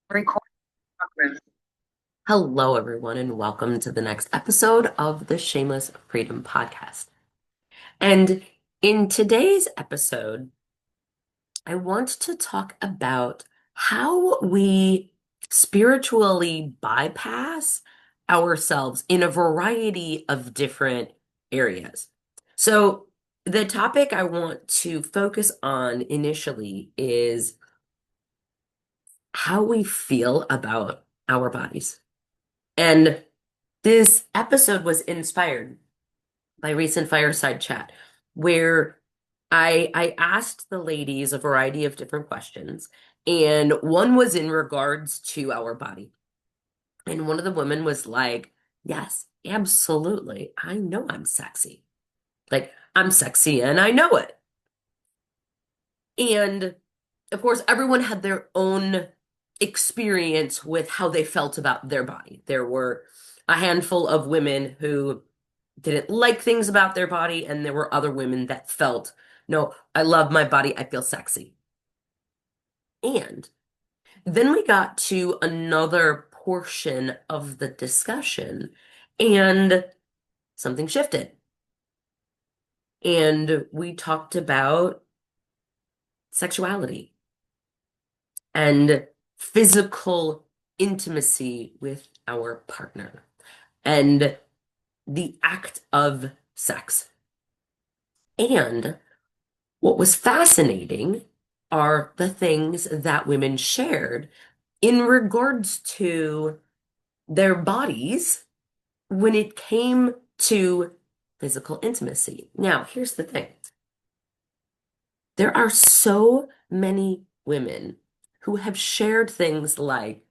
Record. Hello, everyone, and welcome to the next episode of the Shameless Freedom Podcast. And in today's episode, I want to talk about how we spiritually bypass ourselves in a variety of different areas. So, the topic I want to focus on initially is how we feel about our bodies. And this episode was inspired by recent fireside chat where I asked the ladies a variety of different questions, and one was in regards to our body. And one of the women was like, "Yes, absolutely. I know I'm sexy. Like, I'm sexy and I know it." And of course, everyone had their own experience with how they felt about their body. There were a handful of women who didn't like things about their body, and there were other women that felt, no, I love my body, I feel sexy. And then we got to another portion of the discussion, and something shifted. And we talked about sexuality and physical intimacy with our partner and the act of sex. And what was fascinating are the things that women shared in regards to their bodies when it came to physical intimacy. Now, here's the thing. There are so many women who have shared things like,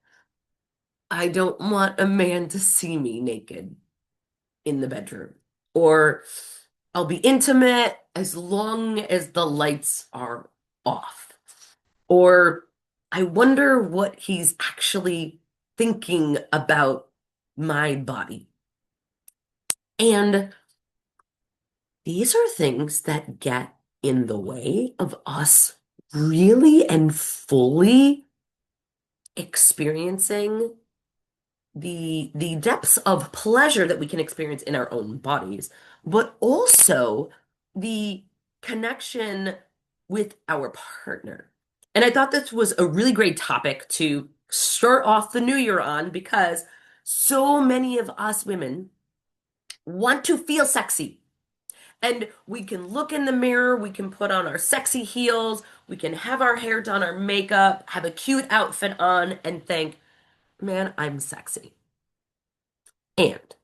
I don't want a man to see me naked in the bedroom, or I'll be intimate as long as the lights are off. Or I wonder what he's actually thinking about my body. And these are things that get in the way of us really and fully experiencing the depths of pleasure that we can experience in our own bodies, but also the connection with our partner. And I thought this was a really great topic to start off the new year on because so many of us women want to feel sexy. And we can look in the mirror, we can put on our sexy heels, we can have our hair done, our makeup, have a cute outfit on, and think, man, I'm sexy. And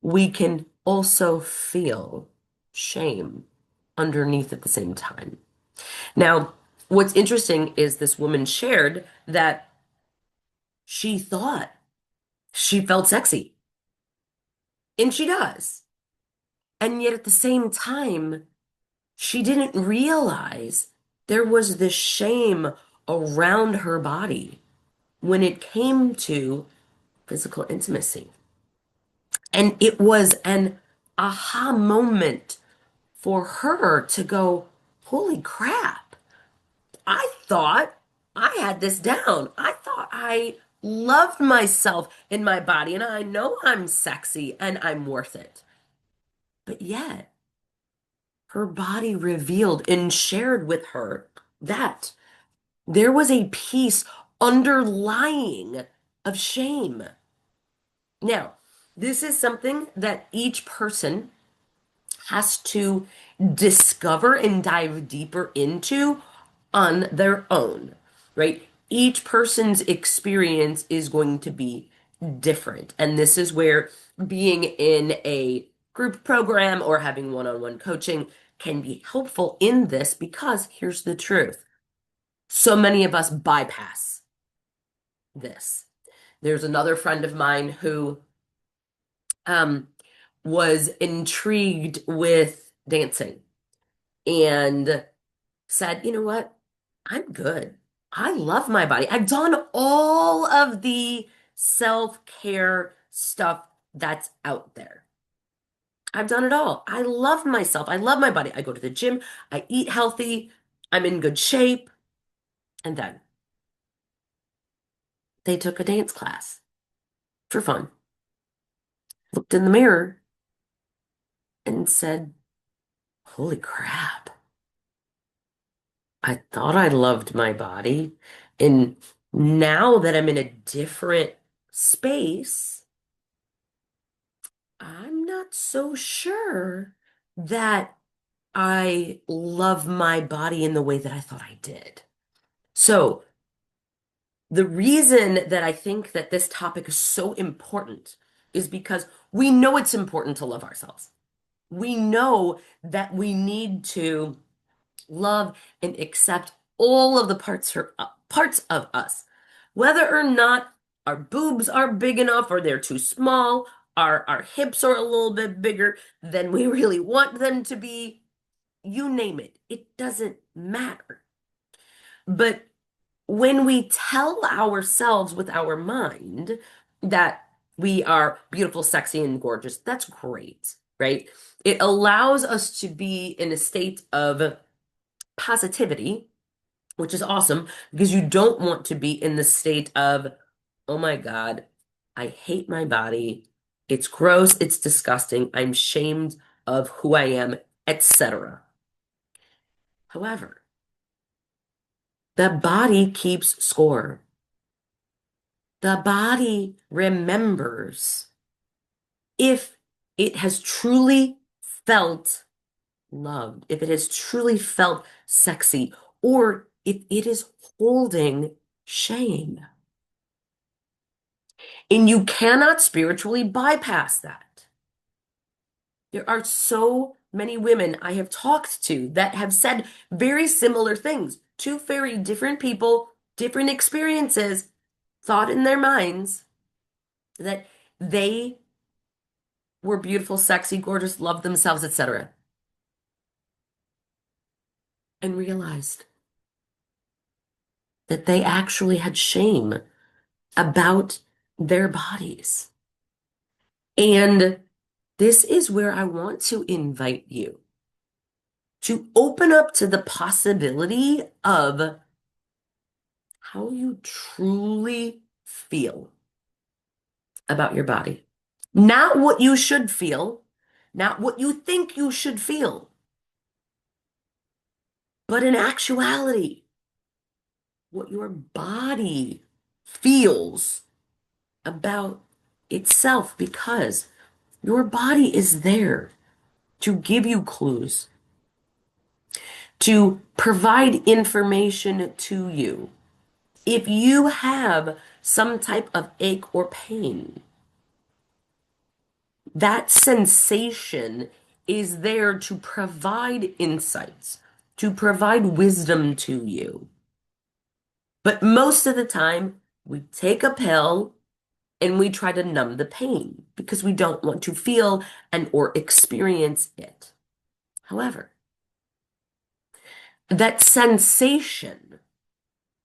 we can also feel shame underneath at the same time. Now, what's interesting is this woman shared that she thought she felt sexy, and she does. And yet at the same time, she didn't realize there was this shame around her body when it came to physical intimacy. And it was an aha moment for her to go, holy crap, I thought I had this down. I thought I loved myself in my body, and I know I'm sexy and I'm worth it. But yet, her body revealed and shared with her that there was a piece underlying of shame. Now, this is something that each person has to discover and dive deeper into on their own, right? Each person's experience is going to be different. And this is where being in a group program or having one-on-one coaching can be helpful in this because here's the truth. So many of us bypass this. There's another friend of mine who um, was intrigued with dancing and said, you know what? I'm good. I love my body. I've done all of the self-care stuff that's out there. I've done it all. I love myself. I love my body. I go to the gym. I eat healthy. I'm in good shape. And then They took a dance class for fun, looked in the mirror, and said, holy crap, I thought I loved my body. And now that I'm in a different space, I'm not so sure that I love my body in the way that I thought I did. So, the reason that I think that this topic is so important is because we know it's important to love ourselves. We know that we need to love and accept all of the parts of us, whether or not our boobs are big enough or they're too small, our hips are a little bit bigger than we really want them to be. You name it, it doesn't matter. But when we tell ourselves with our mind that we are beautiful, sexy, and gorgeous, that's great, right? It allows us to be in a state of positivity, which is awesome because you don't want to be in the state of, oh my God, I hate my body. It's gross, it's disgusting. I'm shamed of who I am, etc. However, the body keeps score. The body remembers if it has truly felt loved, if it has truly felt sexy, or if it is holding shame. And you cannot spiritually bypass that. There are so many women I have talked to that have said very similar things. Two very different people, different experiences, thought in their minds that they were beautiful, sexy, gorgeous, loved themselves, etc. And realized that they actually had shame about their bodies. And this is where I want to invite you to open up to the possibility of how you truly feel about your body. Not what you should feel, not what you think you should feel, but in actuality, what your body feels about itself because your body is there to give you clues, to provide information to you. If you have some type of ache or pain, that sensation is there to provide insights, to provide wisdom to you. But most of the time, we take a pill and we try to numb the pain because we don't want to feel and or experience it. However, that sensation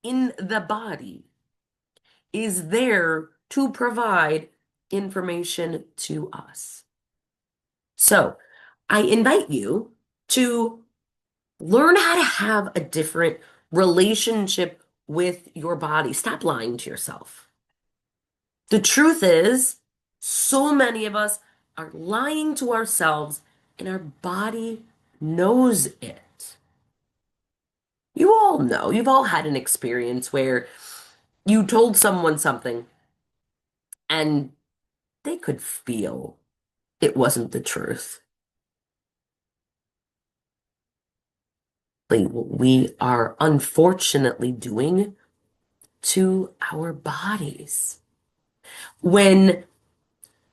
in the body is there to provide information to us. So I invite you to learn how to have a different relationship with your body. Stop lying to yourself. The truth is, so many of us are lying to ourselves, and our body knows it. You all know, you've all had an experience where you told someone something and they could feel it wasn't the truth. Like what we are unfortunately doing to our bodies. When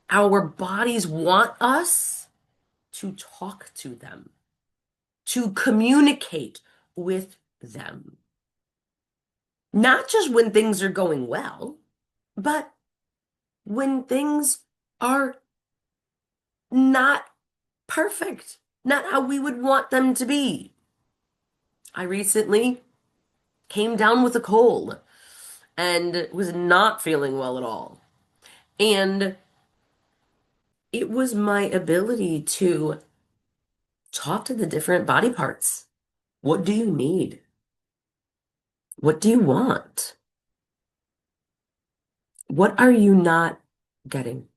our bodies want us to talk to them, to communicate with them. Not just when things are going well, but when things are not perfect, not how we would want them to be. I recently came down with a cold and was not feeling well at all. And it was my ability to talk to the different body parts. What do you need? What do you want? What are you not getting?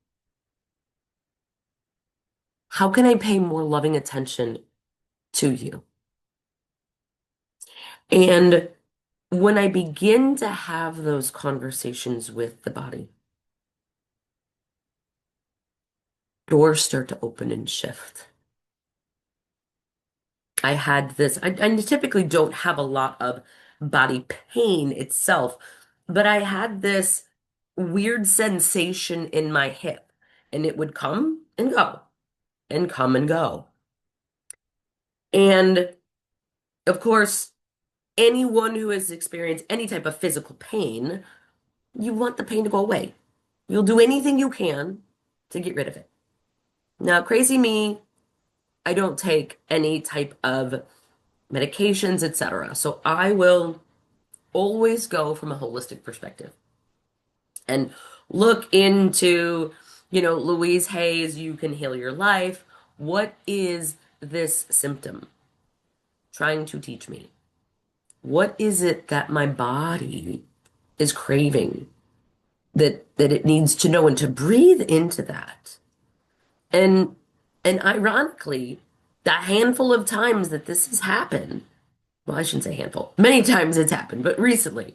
How can I pay more loving attention to you? And when I begin to have those conversations with the body, doors start to open and shift. I had this, I typically don't have a lot of body pain itself, but I had this weird sensation in my hip, and it would come and go and come and go. And of course, anyone who has experienced any type of physical pain, you want the pain to go away. You'll do anything you can to get rid of it. Now, crazy me, I don't take any type of medications, etc. So I will always go from a holistic perspective and look into, Louise Hay's You Can Heal Your Life. What is this symptom trying to teach me? What is it that my body is craving that it needs to know, and to breathe into that? And and ironically, that handful of times that this has happened, well, I shouldn't say handful, many times it's happened, but recently,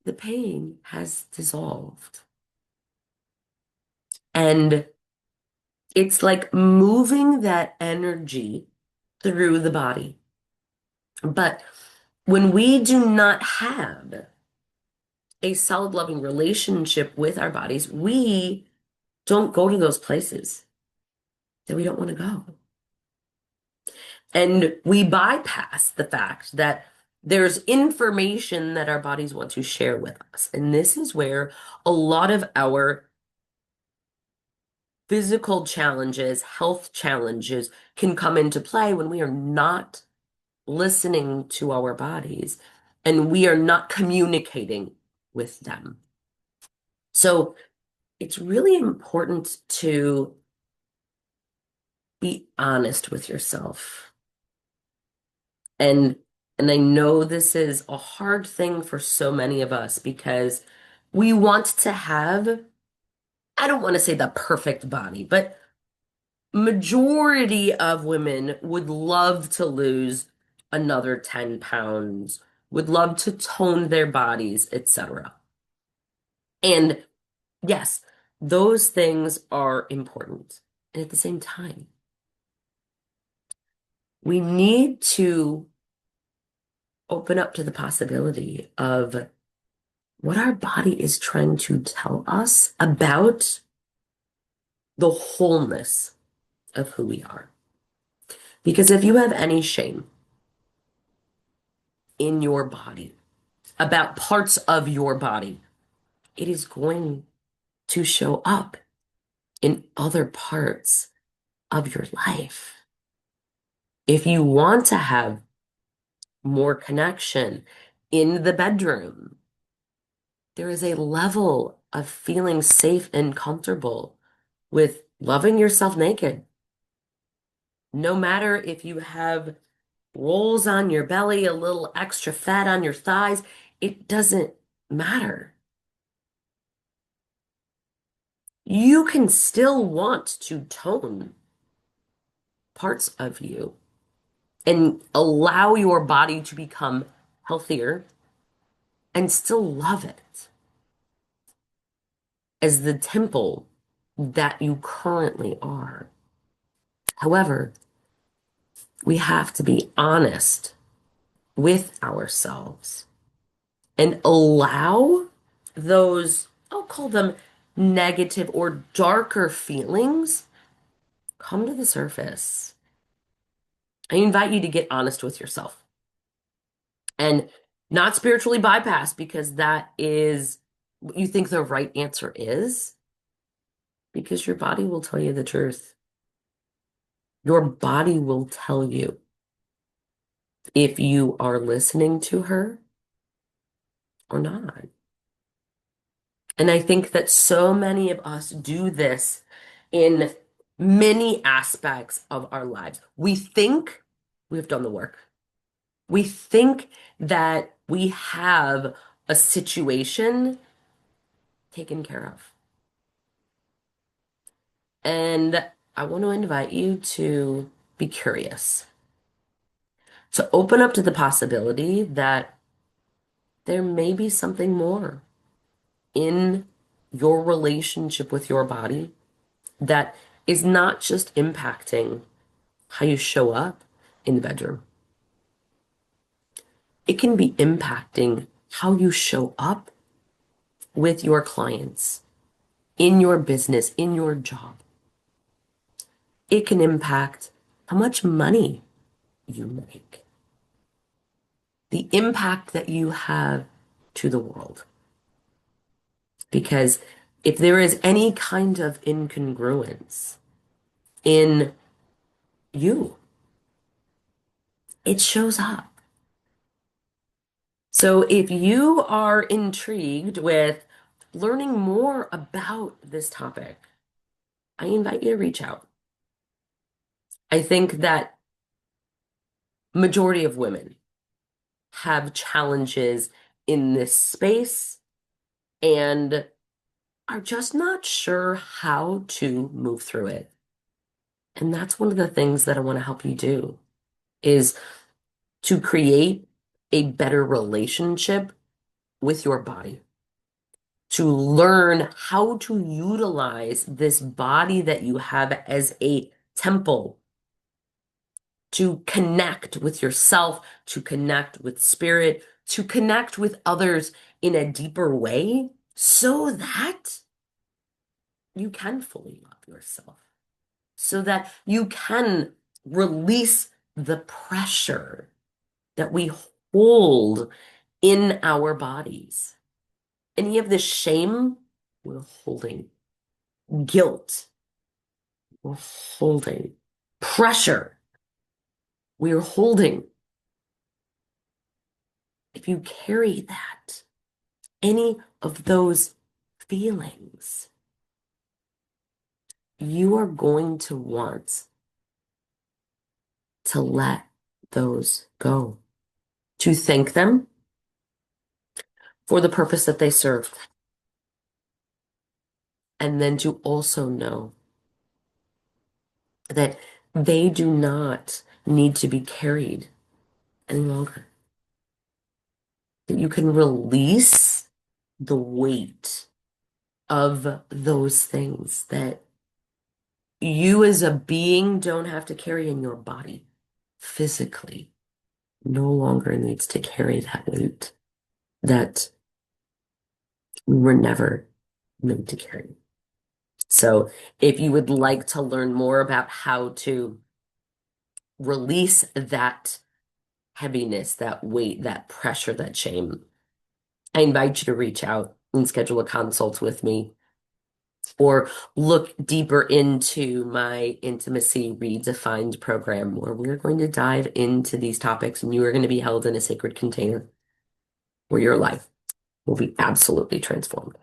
the pain has dissolved. And it's like moving that energy through the body. But when we do not have a solid, loving relationship with our bodies, we don't go to those places that we don't want to go. And we bypass the fact that there's information that our bodies want to share with us. And this is where a lot of our physical challenges, health challenges can come into play when we are not listening to our bodies and we are not communicating with them. So it's really important to be honest with yourself. And and I know this is a hard thing for so many of us because we want to have, I don't want to say the perfect body, but majority of women would love to lose another 10 pounds, would love to tone their bodies, etc. And yes, those things are important. And at the same time, we need to open up to the possibility of what our body is trying to tell us about the wholeness of who we are. Because if you have any shame in your body about parts of your body, it is going to show up in other parts of your life. If you want to have more connection in the bedroom, there is a level of feeling safe and comfortable with loving yourself naked. No matter if you have rolls on your belly, a little extra fat on your thighs, it doesn't matter. You can still want to tone parts of you and allow your body to become healthier and still love it as the temple that you currently are. However, we have to be honest with ourselves and allow those, I'll call them negative or darker feelings, come to the surface. I invite you to get honest with yourself and not spiritually bypass because that is what you think the right answer is, because your body will tell you the truth. Your body will tell you if you are listening to her or not. And I think that so many of us do this in many aspects of our lives. We think we've done the work. We think that we have a situation taken care of. And I want to invite you to be curious, to open up to the possibility that there may be something more in your relationship with your body that is not just impacting how you show up in the bedroom. It can be impacting how you show up with your clients, in your business, in your job. It can impact how much money you make, the impact that you have to the world. Because if there is any kind of incongruence in you, it shows up. So if you are intrigued with learning more about this topic, I invite you to reach out. I think that majority of women have challenges in this space and are just not sure how to move through it. And that's one of the things that I want to help you do is to create a better relationship with your body, to learn how to utilize this body that you have as a temple to connect with yourself, to connect with spirit, to connect with others in a deeper way so that you can fully love yourself, so that you can release the pressure that we hold in our bodies. Any of the shame we're holding, guilt we're holding, pressure we're holding. If you carry that, any of those feelings, you are going to want to let those go, to thank them for the purpose that they serve, and then to also know that they do not need to be carried any longer. That you can release the weight of those things that you as a being don't have to carry in your body physically, no longer needs to carry that weight that we were never meant to carry. So if you would like to learn more about how to release that heaviness, that weight, that pressure, that shame, I invite you to reach out and schedule a consult with me or look deeper into my Intimacy Redefined program where we're going to dive into these topics and you are going to be held in a sacred container where your life will be absolutely transformed.